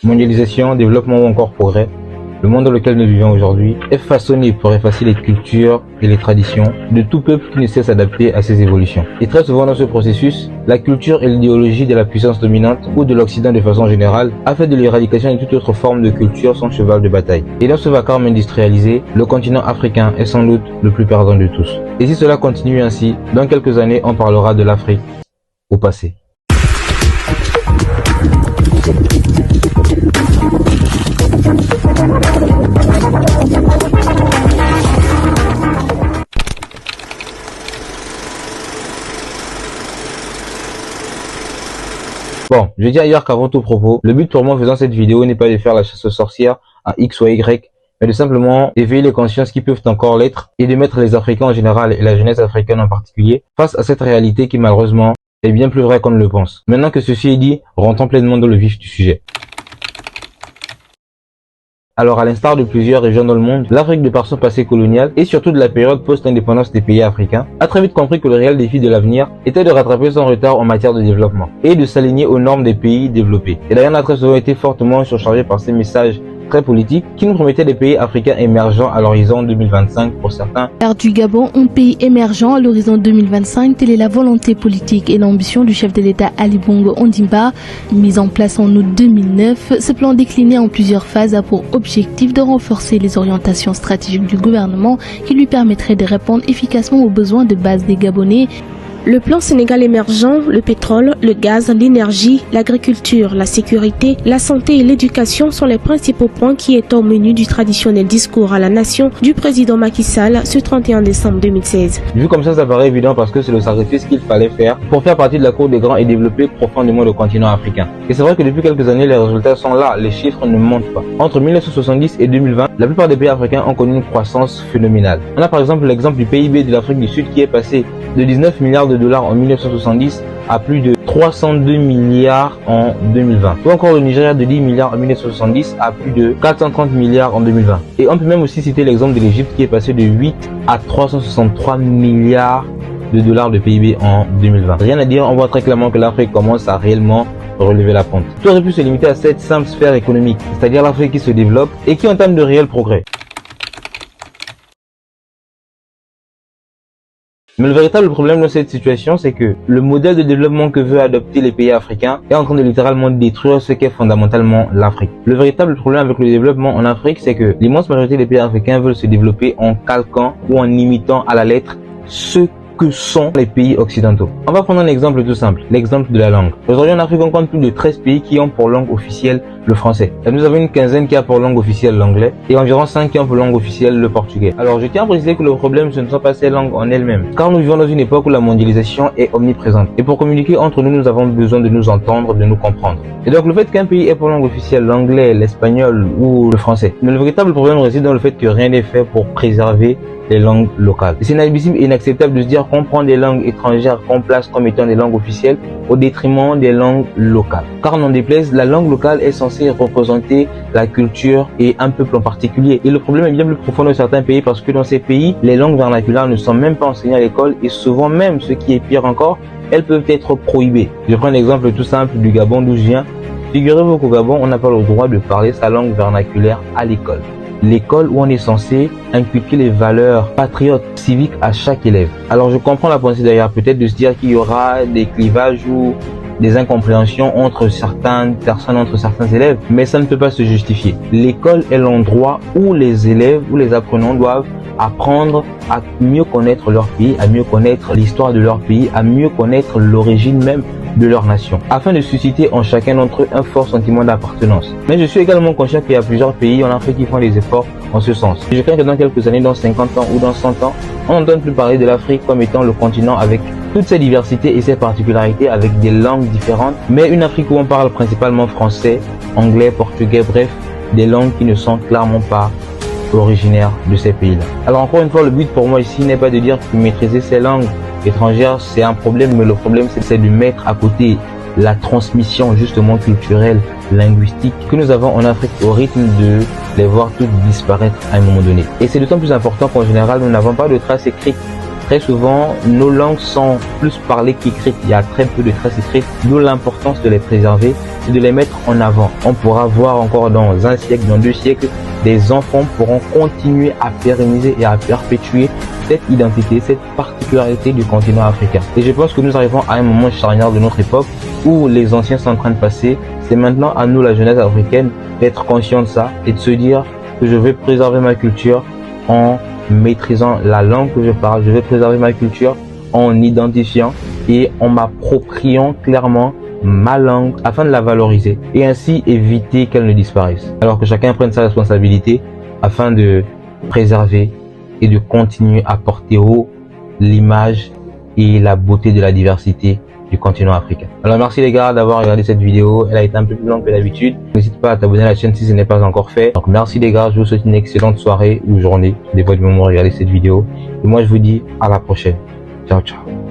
Mondialisation, développement ou encore progrès, le monde dans lequel nous vivons aujourd'hui est façonné pour effacer les cultures et les traditions de tout peuple qui ne sait s'adapter à ces évolutions. Et très souvent dans ce processus, la culture et l'idéologie de la puissance dominante ou de l'Occident de façon générale a fait de l'éradication de toute autre forme de culture son cheval de bataille. Et dans ce vacarme industrialisé, le continent africain est sans doute le plus perdant de tous. Et si cela continue ainsi, dans quelques années on parlera de l'Afrique au passé. Bon, je dis ailleurs qu'avant tout propos, le but pour moi en faisant cette vidéo n'est pas de faire la chasse aux sorcières à X ou à Y, mais de simplement éveiller les consciences qui peuvent encore l'être et de mettre les Africains en général et la jeunesse africaine en particulier face à cette réalité qui malheureusement est bien plus vraie qu'on ne le pense. Maintenant que ceci est dit, rentrons pleinement dans le vif du sujet. Alors à l'instar de plusieurs régions dans le monde, l'Afrique de par son passé colonial et surtout de la période post-indépendance des pays africains a très vite compris que le réel défi de l'avenir était de rattraper son retard en matière de développement et de s'aligner aux normes des pays développés. Et d'ailleurs on a très souvent été fortement surchargé par ces messages très politiques qui nous promettaient des pays africains émergents à l'horizon 2025 pour certains. Faire du Gabon un pays émergent à l'horizon 2025, telle est la volonté politique et l'ambition du chef de l'État Ali Bongo Ondimba, mise en place en août 2009. Ce plan décliné en plusieurs phases a pour objectif de renforcer les orientations stratégiques du gouvernement qui lui permettraient de répondre efficacement aux besoins de base des Gabonais. Le plan Sénégal émergent, le pétrole, le gaz, l'énergie, l'agriculture, la sécurité, la santé et l'éducation sont les principaux points qui étaient au menu du traditionnel discours à la nation du président Macky Sall ce 31 décembre 2016. Vu comme ça paraît évident parce que c'est le sacrifice qu'il fallait faire pour faire partie de la cour des grands et développer profondément le continent africain. Et c'est vrai que depuis quelques années, les résultats sont là, les chiffres ne mentent pas. Entre 1970 et 2020, la plupart des pays africains ont connu une croissance phénoménale. On a par exemple l'exemple du PIB de l'Afrique du Sud qui est passé de 19 milliards de dollars en 1970 à plus de 302 milliards en 2020. Ou encore le Nigeria de 10 milliards en 1970 à plus de 430 milliards en 2020. Et on peut même aussi citer l'exemple de l'Égypte qui est passé de 8 à 363 milliards de dollars de PIB en 2020. Rien à dire, on voit très clairement que l'Afrique commence à réellement relever la pente. Tout aurait pu se limiter à cette simple sphère économique, c'est-à-dire l'Afrique qui se développe et qui entame de réels progrès. Mais le véritable problème dans cette situation, c'est que le modèle de développement que veut adopter les pays africains est en train de littéralement détruire ce qu'est fondamentalement l'Afrique. Le véritable problème avec le développement en Afrique, c'est que l'immense majorité des pays africains veulent se développer en calquant ou en imitant à la lettre ce que sont les pays occidentaux. On va prendre un exemple tout simple, l'exemple de la langue. Aujourd'hui en Afrique, on compte plus de 13 pays qui ont pour langue officielle le français. Et nous avons une quinzaine qui a pour langue officielle l'anglais et environ 5 qui ont pour langue officielle le portugais. Alors je tiens à préciser que le problème ce ne sont pas ces langues en elles-mêmes, car nous vivons dans une époque où la mondialisation est omniprésente. Et pour communiquer entre nous, nous avons besoin de nous entendre, de nous comprendre. Et donc le fait qu'un pays ait pour langue officielle l'anglais, l'espagnol ou le français, mais le véritable problème réside dans le fait que rien n'est fait pour préserver les langues locales. C'est inadmissible et inacceptable de se dire qu'on prend des langues étrangères qu'on place comme étant des langues officielles au détriment des langues locales. Car n'en déplaise, la langue locale est censée représenter la culture et un peuple en particulier. Et le problème est bien plus profond dans certains pays parce que dans ces pays, les langues vernaculaires ne sont même pas enseignées à l'école et souvent même, ce qui est pire encore, elles peuvent être prohibées. Je prends un exemple tout simple du Gabon d'où je viens. Figurez-vous qu'au Gabon, on n'a pas le droit de parler sa langue vernaculaire à l'école. L'école où on est censé inculquer les valeurs patriotes, civiques à chaque élève. Alors je comprends la pensée derrière, peut-être de se dire qu'il y aura des clivages ou des incompréhensions entre certaines personnes, entre certains élèves, mais ça ne peut pas se justifier. L'école est l'endroit où les élèves, où les apprenants doivent apprendre à mieux connaître leur pays, à mieux connaître l'histoire de leur pays, à mieux connaître l'origine même de leur nation, afin de susciter en chacun d'entre eux un fort sentiment d'appartenance. Mais je suis également conscient qu'il y a plusieurs pays en Afrique qui font des efforts en ce sens. Et je crains que dans quelques années, dans 50 ans ou dans 100 ans, on n'entende plus parler de l'Afrique comme étant le continent avec toutes ses diversités et ses particularités, avec des langues différentes, mais une Afrique où on parle principalement français, anglais, portugais, bref, des langues qui ne sont clairement pas originaires de ces pays-là. Alors encore une fois, le but pour moi ici n'est pas de dire que maîtriser ces langues étrangères c'est un problème, mais le problème c'est de mettre à côté la transmission justement culturelle, linguistique que nous avons en Afrique au rythme de les voir toutes disparaître à un moment donné. Et c'est d'autant plus important qu'en général nous n'avons pas de traces écrites très souvent, nos langues sont plus parlées qu'écrites. Il y a très peu de traces écrites, d'où l'importance de les préserver et de les mettre en avant. On pourra voir encore dans un siècle, dans 2 siècles, des enfants pourront continuer à pérenniser et à perpétuer cette identité, cette particularité du continent africain. Et je pense que nous arrivons à un moment charnière de notre époque où les anciens sont en train de passer. C'est maintenant à nous, la jeunesse africaine, d'être conscient de ça et de se dire que je vais préserver ma culture en maîtrisant la langue que je parle. Je vais préserver ma culture en identifiant et en m'appropriant clairement ma langue afin de la valoriser et ainsi éviter qu'elle ne disparaisse. Alors que chacun prenne sa responsabilité afin de préserver et de continuer à porter haut l'image et la beauté de la diversité du continent africain. Alors merci les gars d'avoir regardé cette vidéo, elle a été un peu plus longue que d'habitude. N'hésite pas à t'abonner à la chaîne si ce n'est pas encore fait. Donc merci les gars, je vous souhaite une excellente soirée ou journée, ça dépend du moment où regardez cette vidéo. Et moi je vous dis à la prochaine. Ciao ciao.